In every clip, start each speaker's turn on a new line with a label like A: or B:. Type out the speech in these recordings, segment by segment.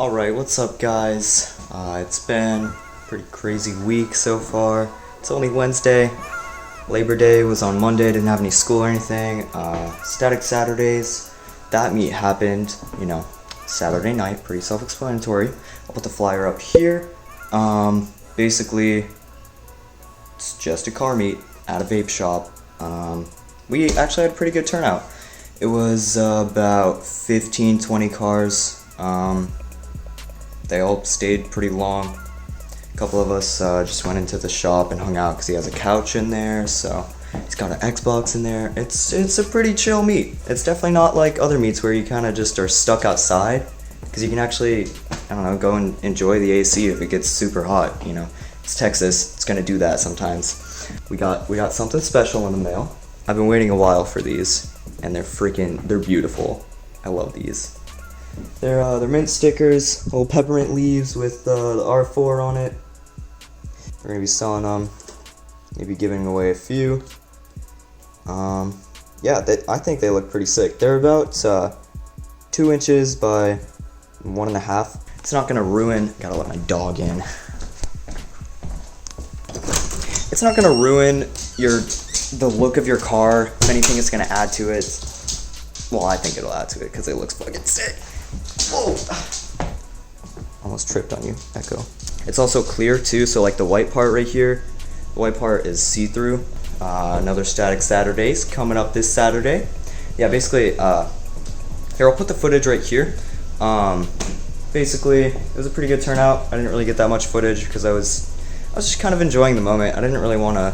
A: Alright, what's up guys? It's been a pretty crazy week so far. It's only Wednesday. Labor Day was on Monday, didn't have any school or anything. Static Saturdays, that meet happened, Saturday night, pretty self-explanatory. I'll put the flyer up here. Basically, it's just a car meet at a vape shop. We actually had a pretty good turnout. It was about 15-20 cars. They all stayed pretty long. A couple of us just went into the shop and hung out because he has a couch in there, so he's got an Xbox in there. It's a pretty chill meet. It's definitely not like other meets where you kind of just are stuck outside, because you can actually, go and enjoy the AC if it gets super hot. It's Texas, it's gonna do that sometimes. We got something special in the mail. I've been waiting a while for these, and they're beautiful. I love these. They're mint stickers, little peppermint leaves with the R4 on it. We're gonna be selling them, maybe giving away a few. I think they look pretty sick. They're about 2 inches by 1.5. It's not gonna ruin. Gotta let my dog in. It's not gonna ruin the look of your car. If anything, it's gonna add to it. Well, I think it'll add to it because it looks fucking sick. Whoa! Almost tripped on you, Echo. It's also clear too, so like the white part right here, the white part is see-through. Another Static Saturdays coming up this Saturday. Yeah, basically, here, I'll put the footage right here. Basically, it was a pretty good turnout. I didn't really get that much footage because I was just kind of enjoying the moment. I didn't really want to,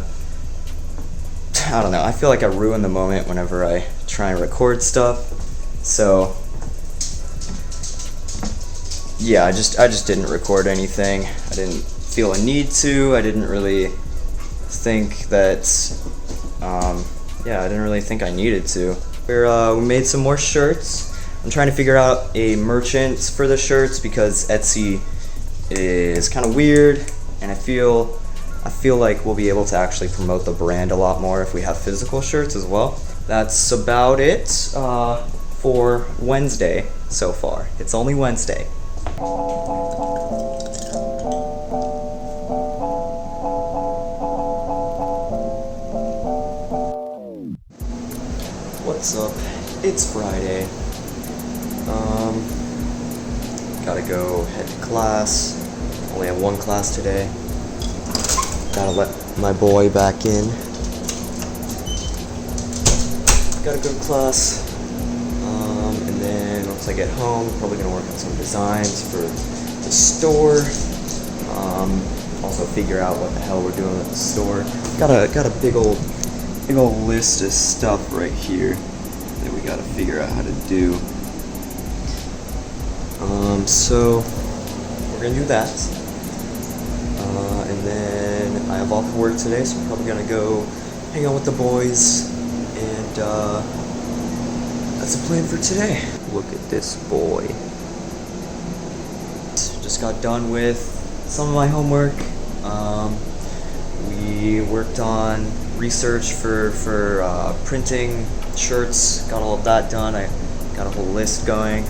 A: I feel like I ruin the moment whenever I try and record stuff. So, yeah, I just didn't record anything. I didn't feel a need to. I didn't really think that, I didn't really think I needed to. We made some more shirts. I'm trying to figure out a merchant for the shirts because Etsy is kind of weird, and I feel like we'll be able to actually promote the brand a lot more if we have physical shirts as well. That's about it for Wednesday so far. It's only Wednesday. What's up? It's Friday. Gotta go head to class. Only have one class today. Gotta let my boy back in. Gotta go to class. And then once I get home, probably gonna work on some designs for the store. Also figure out what the hell we're doing at the store. Got a big old list of stuff right here that we gotta figure out how to do. So we're gonna do that. And then I have off work today, so I'm probably gonna go hang out with the boys, and that's the plan for today. Look at this boy. Just got done with some of my homework. We worked on research for printing shirts, got all of that done. I got a whole list going.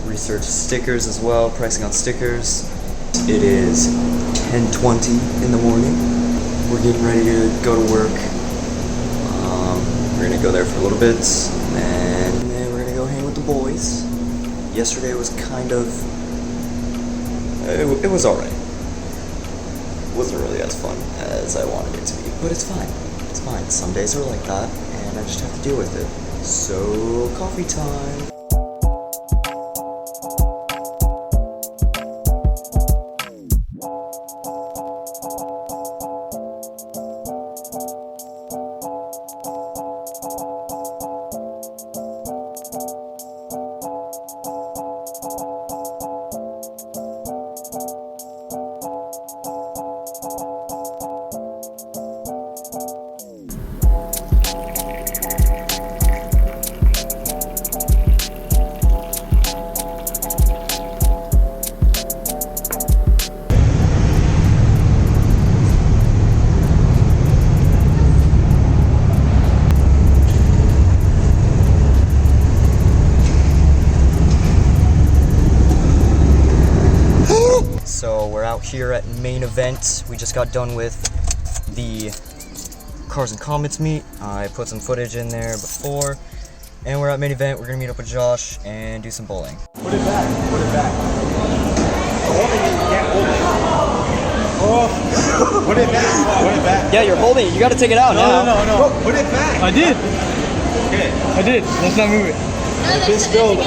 A: Research stickers as well, pricing on stickers. It is 10:20 in the morning. We're getting ready to go to work. We're gonna go there for a little bit, and then we're gonna go hang with the boys. Yesterday was kind of, it was alright. It wasn't really as fun as I wanted it to be, but it's fine. It's fine. Some days are like that, and I just have to deal with it. So, coffee time. out here at main event. We just got done with the Cars and Comets meet. I put some footage in there before, and we're at main event. We're gonna meet up with Josh and do some bowling.
B: Put it back, put it back. Holding it, you can't hold it. Oh, put it back, put it back.
A: Yeah, you're holding it. You gotta take it out now.
B: No. Put it back.
C: I did.
B: Okay.
C: I did. Let's not move it.
B: If it's spilled,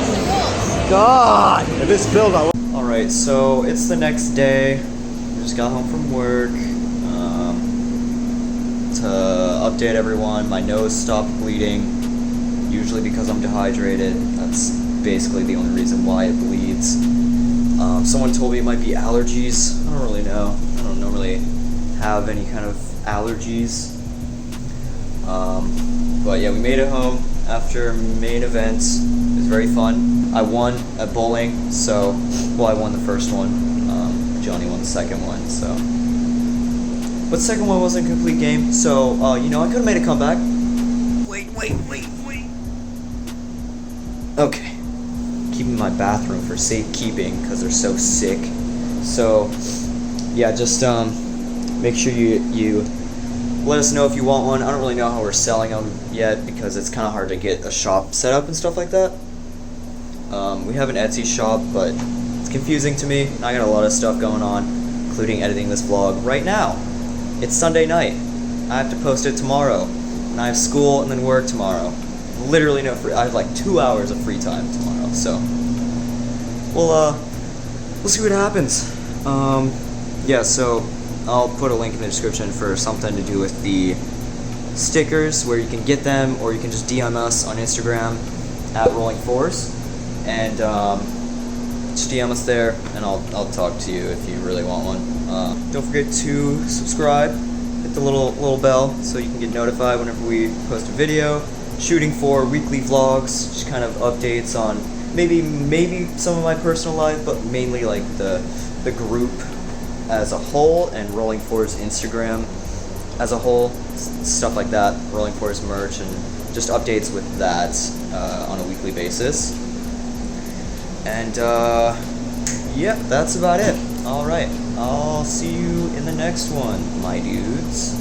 A: God!
B: if it's spilled, I will.
A: Alright, so it's the next day. We just got home from work. To update everyone, my nose stopped bleeding. Usually because I'm dehydrated. That's basically the only reason why it bleeds. Someone told me it might be allergies. I don't really know. I don't normally have any kind of allergies. But yeah, we made it home after main events. It was very fun. I won at bowling, so, well, I won the first one. Johnny won the second one, so. But the second one wasn't a complete game, so, you know, I could have made a comeback. Wait. Okay. Keeping my bathroom for safekeeping, because they're so sick. So, yeah, just, make sure you let us know if you want one. I don't really know how we're selling them yet, because it's kind of hard to get a shop set up and stuff like that. We have an Etsy shop, but it's confusing to me. I got a lot of stuff going on, including editing this vlog right now. It's Sunday night. I have to post it tomorrow, and I have school and then work tomorrow. Literally no free. I have like 2 hours of free time tomorrow, so we'll see what happens. Yeah, so I'll put a link in the description for something to do with the stickers, where you can get them, or you can just DM us on Instagram at RollingFours, and just DM us there, and I'll talk to you if you really want one. Don't forget to subscribe, hit the little bell so you can get notified whenever we post a video. Shooting for weekly vlogs, just kind of updates on maybe some of my personal life, but mainly like the group as a whole, and RollingFours Instagram as a whole, stuff like that, RollingFours merch, and just updates with that on a weekly basis. And yeah, that's about it. Alright, I'll see you in the next one, my dudes.